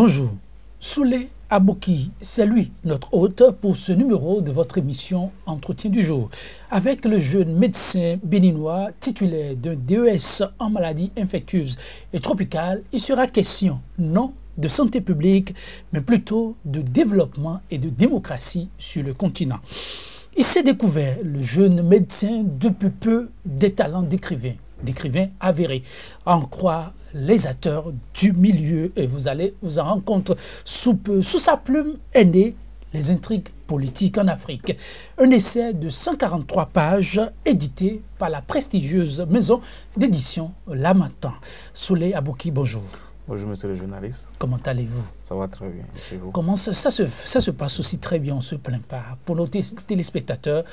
Bonjour, Souley Abouki, c'est lui, notre hôte pour ce numéro de votre émission Entretien du jour. Avec le jeune médecin béninois titulaire d'un DES en maladies infectieuses et tropicales, il sera question non de santé publique, mais plutôt de développement et de démocratie sur le continent. Il s'est découvert, le jeune médecin, depuis peu des talents d'écrivain avérés, à en croire les acteurs du milieu, et vous allez vous en rendre compte sous peu. Sous sa plume est née Les intrigues politiques en Afrique, un essai de 143 pages édité par la prestigieuse maison d'édition L'Harmattan. Souley Abouki, bonjour. Bonjour monsieur le journaliste. Comment allez-vous? Ça va très bien. Et vous? Comment ça se passe aussi très bien, on ne se plaint pas. Pour nos téléspectateurs,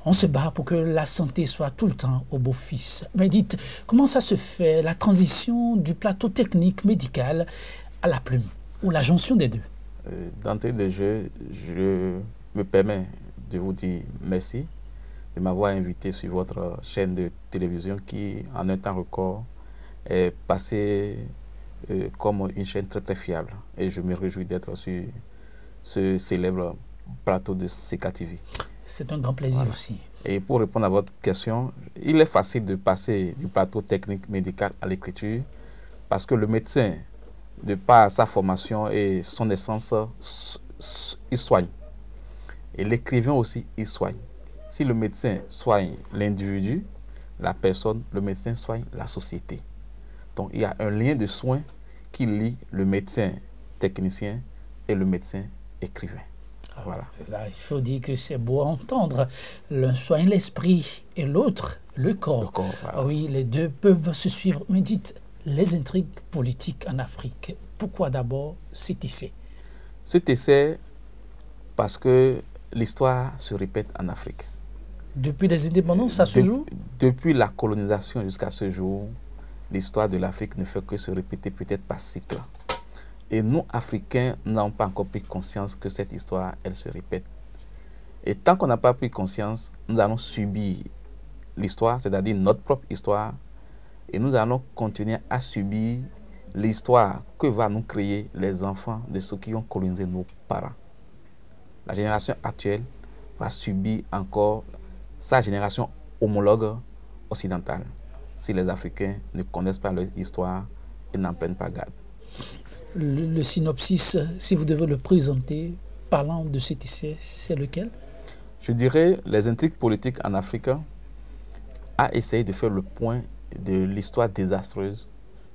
on se bat pour que la santé soit tout le temps au beau-fils. Mais dites, comment ça se fait, la transition du plateau technique médical à la plume, ou la jonction des deux? D'entrée de jeu, je me permets de vous dire merci de m'avoir invité sur votre chaîne de télévision qui, en un temps record, est passée comme une chaîne très très fiable. Et je me réjouis d'être sur ce célèbre plateau de CKTV. C'est un grand plaisir aussi. Et pour répondre à votre question, il est facile de passer du plateau technique médical à l'écriture parce que le médecin, de par sa formation et son essence, il soigne. Et l'écrivain aussi, il soigne. Si le médecin soigne l'individu, la personne, le médecin soigne la société. Donc il y a un lien de soins qui lie le médecin technicien et le médecin écrivain. Voilà. Là, il faut dire que c'est beau à entendre. L'un soigne l'esprit et l'autre le corps. Voilà. Oui, les deux peuvent se suivre. Mais dites, les intrigues politiques en Afrique, pourquoi d'abord cet essai? Cet essai, parce que l'histoire se répète en Afrique. Depuis les indépendances, ça se joue? Depuis la colonisation jusqu'à ce jour, l'histoire de l'Afrique ne fait que se répéter peut-être par cycle. Et nous, Africains, n'avons pas encore pris conscience que cette histoire, elle se répète. Et tant qu'on n'a pas pris conscience, nous allons subir l'histoire, c'est-à-dire notre propre histoire, et nous allons continuer à subir l'histoire que va nous créer les enfants de ceux qui ont colonisé nos parents. La génération actuelle va subir encore sa génération homologue occidentale, si les Africains ne connaissent pas leur histoire et n'en prennent pas garde. Le synopsis, si vous devez le présenter, parlant de cet essai, c'est lequel? Je dirais Les intrigues politiques en Afrique a essayé de faire le point de l'histoire désastreuse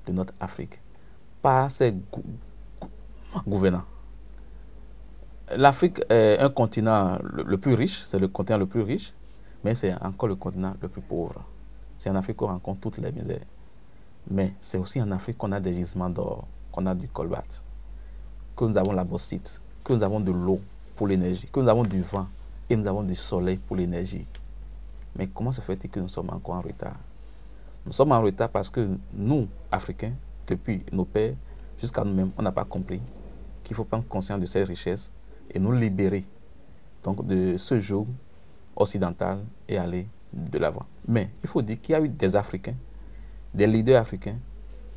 de notre Afrique par ses gouvernants. L'Afrique est un continent le plus riche, c'est le continent le plus riche, mais c'est encore le continent le plus pauvre. C'est en Afrique qu'on rencontre toutes les misères. Mais c'est aussi en Afrique qu'on a des gisements d'or, qu'on a du colbert, que nous avons la bauxite, que nous avons de l'eau pour l'énergie, que nous avons du vent et nous avons du soleil pour l'énergie. Mais comment se fait-il que nous sommes encore en retard? Nous sommes en retard parce que nous, Africains, depuis nos pères jusqu'à nous-mêmes, on n'a pas compris qu'il faut prendre conscience de ces richesses et nous libérer donc, de ce joug occidental et aller de l'avant. Mais il faut dire qu'il y a eu des Africains, des leaders africains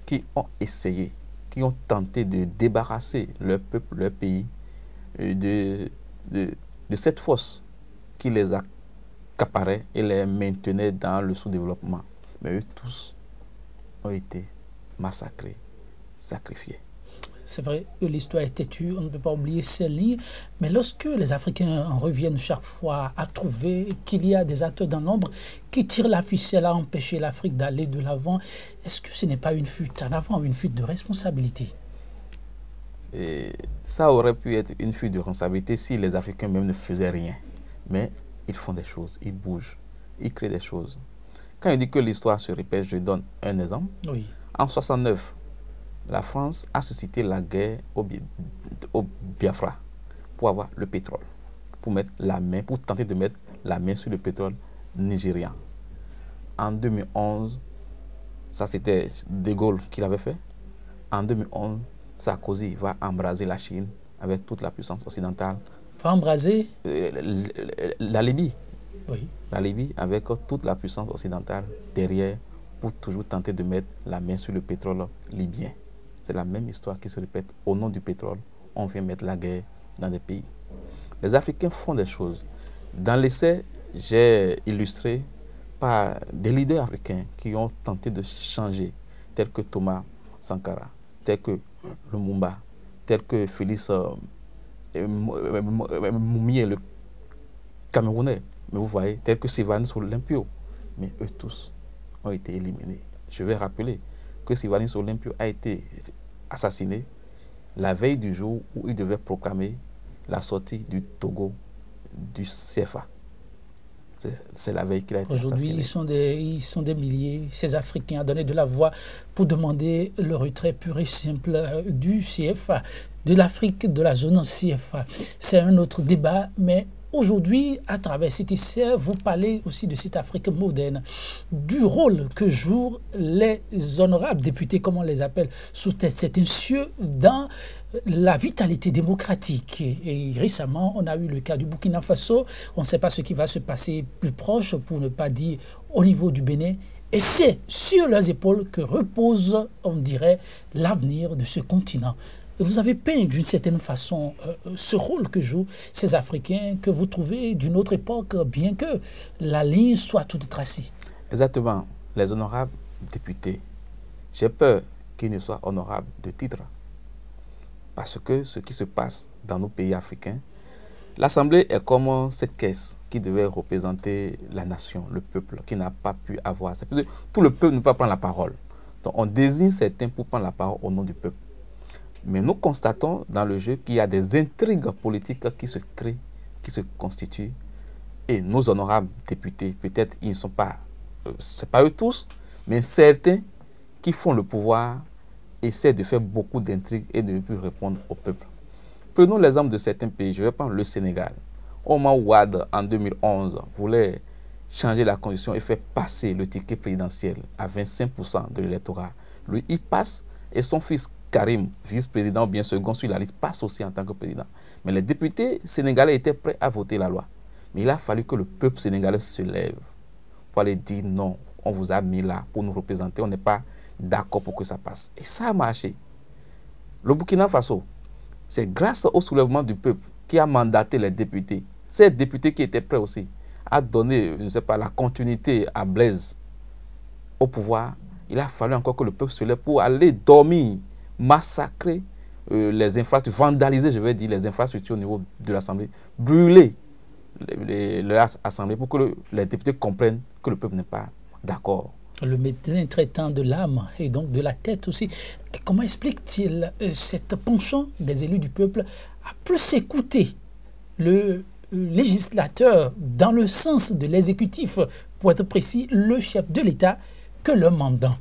qui ont essayé, qui ont tenté de débarrasser leur peuple, leur pays de cette force qui les accaparait et les maintenait dans le sous-développement. Mais eux tous ont été massacrés, sacrifiés. C'est vrai que l'histoire est têtue, on ne peut pas oublier ces lignes, mais lorsque les Africains en reviennent chaque fois à trouver qu'il y a des acteurs dans l'ombre qui tirent la ficelle à empêcher l'Afrique d'aller de l'avant, est-ce que ce n'est pas une fuite en avant, une fuite de responsabilité? Et ça aurait pu être une fuite de responsabilité si les Africains même ne faisaient rien. Mais ils font des choses, ils bougent, ils créent des choses. Quand il dit que l'histoire se répète, je donne un exemple. Oui. En 1969, la France a suscité la guerre au Biafra pour avoir le pétrole, pour tenter de mettre la main sur le pétrole nigérian. En 2011, ça c'était De Gaulle qui l'avait fait. En 2011, Sarkozy va embraser la Chine avec toute la puissance occidentale. Va embraser la Libye. Oui. La Libye avec toute la puissance occidentale derrière pour toujours tenter de mettre la main sur le pétrole libyen. C'est la même histoire qui se répète. Au nom du pétrole, on vient mettre la guerre dans des pays. Les Africains font des choses. Dans l'essai, j'ai illustré par des leaders africains qui ont tenté de changer, tels que Thomas Sankara, tels que Lumumba, tels que Félix Moumié, le Camerounais, mais vous voyez, tels que Sylvanus Olympio. Mais eux tous ont été éliminés. Je vais rappeler que Sylvanus Olympio a été assassiné la veille du jour où il devait proclamer la sortie du Togo du CFA. C'est la veille qu'il a été assassiné. Aujourd'hui, ils sont des milliers, ces Africains, à donner de la voix pour demander le retrait pur et simple du CFA, de l'Afrique, de la zone CFA. C'est un autre débat, mais aujourd'hui, à travers cet essai, vous parlez aussi de cette Afrique moderne, du rôle que jouent les honorables députés, comme on les appelle, sous certains cieux, dans la vitalité démocratique. Et récemment, on a eu le cas du Burkina Faso. On ne sait pas ce qui va se passer plus proche, pour ne pas dire au niveau du Bénin. Et c'est sur leurs épaules que repose, on dirait, l'avenir de ce continent. Vous avez peint d'une certaine façon ce rôle que jouent ces Africains que vous trouvez d'une autre époque, bien que la ligne soit toute tracée. Exactement. Les honorables députés, j'ai peur qu'ils ne soient honorables de titre. Parce que ce qui se passe dans nos pays africains, l'Assemblée est comme cette caisse qui devait représenter la nation, le peuple, qui n'a pas pu avoir. Tout le peuple ne peut pas prendre la parole. Donc on désigne certains pour prendre la parole au nom du peuple. Mais nous constatons dans le jeu qu'il y a des intrigues politiques qui se créent, qui se constituent. Et nos honorables députés, peut-être ils ne sont pas, c'est pas eux tous, mais certains qui font le pouvoir essaient de faire beaucoup d'intrigues et de ne plus répondre au peuple. Prenons l'exemple de certains pays. Je vais prendre le Sénégal. Au moment où Wade, en 2011, voulait changer la constitution et faire passer le ticket présidentiel à 25% de l'électorat, lui, il passe et son fils Karim, vice-président ou bien second sur la liste, passe aussi en tant que président. Mais les députés sénégalais étaient prêts à voter la loi. Mais il a fallu que le peuple sénégalais se lève pour aller dire non, on vous a mis là pour nous représenter, on n'est pas d'accord pour que ça passe. Et ça a marché. Le Burkina Faso, c'est grâce au soulèvement du peuple qui a mandaté les députés. Ces députés qui étaient prêts aussi à donner, je ne sais pas, la continuité à Blaise au pouvoir. Il a fallu encore que le peuple se lève pour aller dormir, massacrer les infrastructures, vandaliser, je vais dire, les infrastructures au niveau de l'Assemblée, brûler l'Assemblée pour que les députés comprennent que le peuple n'est pas d'accord. Le médecin traitant de l'âme et donc de la tête aussi. Comment explique-t-il cette penchant des élus du peuple à plus écouter le législateur dans le sens de l'exécutif, pour être précis, le chef de l'État, que le mandant?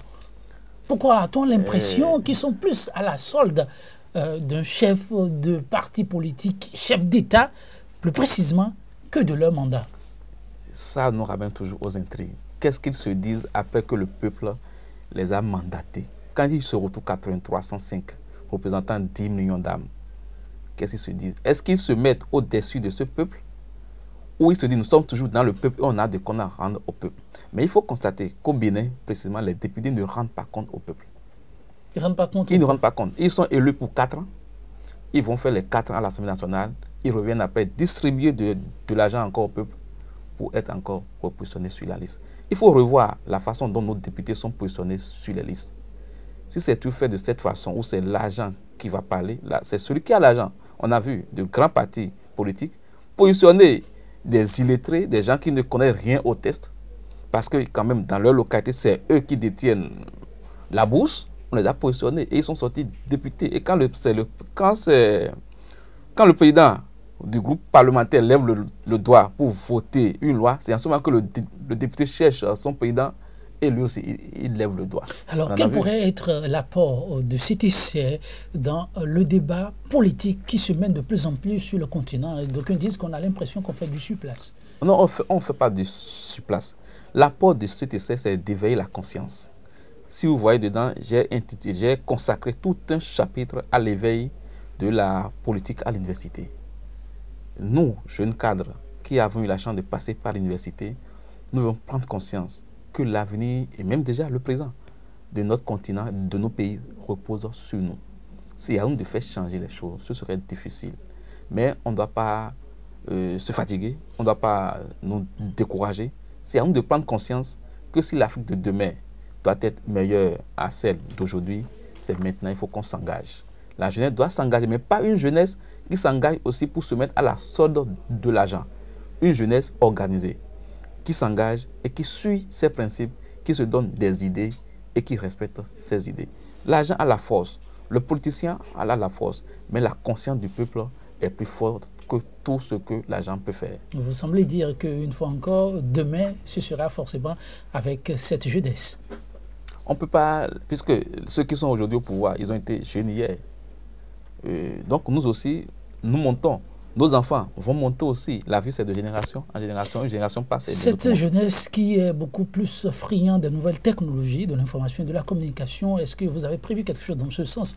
Pourquoi a-t-on l'impression qu'ils sont plus à la solde d'un chef de parti politique, chef d'État, plus précisément, que de leur mandat? Ça nous ramène toujours aux intrigues. Qu'est-ce qu'ils se disent après que le peuple les a mandatés? Quand ils se retrouvent 8305, représentant 10 millions d'âmes, qu'est-ce qu'ils se disent? Est-ce qu'ils se mettent au-dessus de ce peuple? Ou ils se disent, nous sommes toujours dans le peuple et on a des comptes à rendre au peuple? Mais il faut constater qu'au Bénin, précisément, les députés ne rendent pas compte au peuple. Ils ne rendent pas compte? Ils ne rendent pas compte. Ils sont élus pour 4 ans. Ils vont faire les 4 ans à l'Assemblée nationale. Ils reviennent après distribuer de l'argent encore au peuple pour être encore positionnés sur la liste. Il faut revoir la façon dont nos députés sont positionnés sur les listes. Si c'est tout fait de cette façon, où c'est l'argent qui va parler, c'est celui qui a l'argent. On a vu de grands partis politiques positionner des illettrés, des gens qui ne connaissent rien au test, parce que quand même dans leur localité, c'est eux qui détiennent la bourse. On les a positionnés et ils sont sortis députés. Et quand le président du groupe parlementaire lève le doigt pour voter une loi, c'est en ce moment que le député cherche son président et lui aussi, il lève le doigt. Alors, quel pourrait être l'apport de cet essai dans le débat politique qui se mène de plus en plus sur le continent? D'aucuns disent qu'on a l'impression qu'on fait du surplace. Non, on ne fait pas du surplace. L'apport de cet essai, c'est d'éveiller la conscience. Si vous voyez dedans, j'ai consacré tout un chapitre à l'éveil de la politique à l'université. Nous, jeunes cadres, qui avons eu la chance de passer par l'université, nous devons prendre conscience que l'avenir, et même déjà le présent, de notre continent, de nos pays, repose sur nous. C'est à nous de faire changer les choses. Ce serait difficile. Mais on ne doit pas se fatiguer, on ne doit pas nous décourager. C'est à nous de prendre conscience que si l'Afrique de demain doit être meilleure à celle d'aujourd'hui, c'est maintenant, il faut qu'on s'engage. La jeunesse doit s'engager, mais pas une jeunesse qui s'engage aussi pour se mettre à la solde de l'argent. Une jeunesse organisée, qui s'engage et qui suit ses principes, qui se donne des idées et qui respecte ses idées. L'argent a la force, le politicien a la force, mais la conscience du peuple est plus forte que tout ce que l'argent peut faire. Vous semblez dire qu'une fois encore, demain, ce sera forcément avec cette jeunesse. On ne peut pas, puisque ceux qui sont aujourd'hui au pouvoir, ils ont été jeunes hier. Donc nous aussi, nous montons. Nos enfants vont monter aussi. La vie, c'est de génération en génération. Une génération passe. Cette jeunesse qui est beaucoup plus friande des nouvelles technologies, de l'information et de la communication, est-ce que vous avez prévu quelque chose dans ce sens?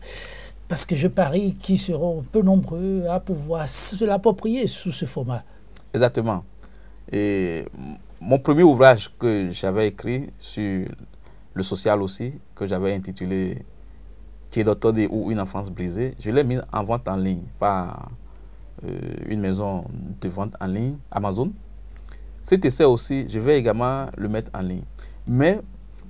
Parce que je parie qu'ils seront peu nombreux à pouvoir se l'approprier sous ce format. Exactement. Et mon premier ouvrage que j'avais écrit sur le social aussi, que j'avais intitulé « Tiedotode ou une enfance brisée », je l'ai mis en vente en ligne par une maison de vente en ligne, Amazon. Cet essai aussi, je vais également le mettre en ligne. Mais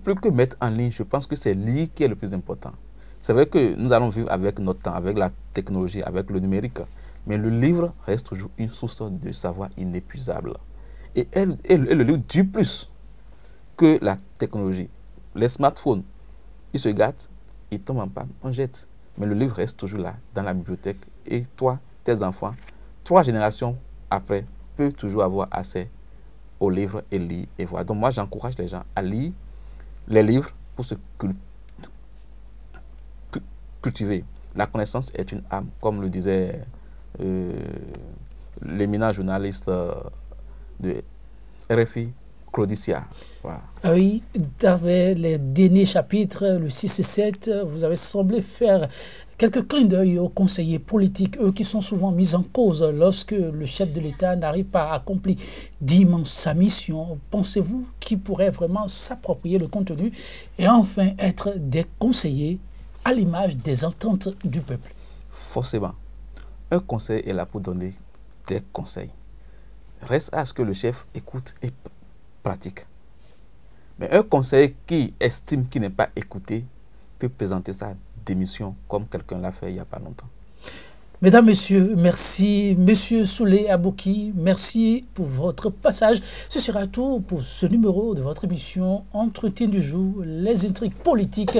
plus que mettre en ligne, je pense que c'est lire qui est le plus important. C'est vrai que nous allons vivre avec notre temps, avec la technologie, avec le numérique. Mais le livre reste toujours une source de savoir inépuisable. Et le livre dure plus que la technologie. Les smartphones, ils se gâtent, ils tombent en panne, on jette. Mais le livre reste toujours là, dans la bibliothèque. Et toi, tes enfants, 3 générations après, peuvent toujours avoir accès aux livres et lire et voir. Donc moi, j'encourage les gens à lire les livres pour se cultiver. La connaissance est une âme, comme le disait l'éminent journaliste de RFI, Claudicia. Voilà. Oui, dans les derniers chapitres, le 6 et 7, vous avez semblé faire quelques clins d'œil aux conseillers politiques, eux qui sont souvent mis en cause lorsque le chef de l'État n'arrive pas à accomplir dignement sa mission. Pensez-vous qu'ils pourraient vraiment s'approprier le contenu et enfin être des conseillers à l'image des ententes du peuple? Forcément. Un conseil est là pour donner des conseils. Reste à ce que le chef écoute et pratique. Mais un conseil qui estime qu'il n'est pas écouté peut présenter sa démission comme quelqu'un l'a fait il n'y a pas longtemps. Mesdames, Messieurs, merci. Monsieur Souley Abouki, merci pour votre passage. Ce sera tout pour ce numéro de votre émission Entretien du jour, les intrigues politiques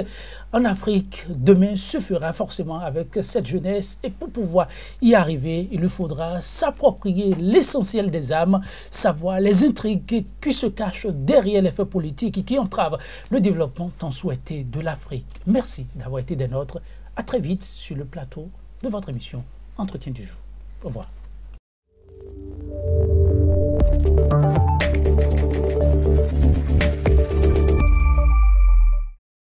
en Afrique. Demain se fera forcément avec cette jeunesse et pour pouvoir y arriver, il lui faudra s'approprier l'essentiel des âmes, savoir les intrigues qui se cachent derrière les faits politiques et qui entravent le développement tant souhaité de l'Afrique. Merci d'avoir été des nôtres. À très vite sur le plateau de votre émission Entretien du jour. Au revoir.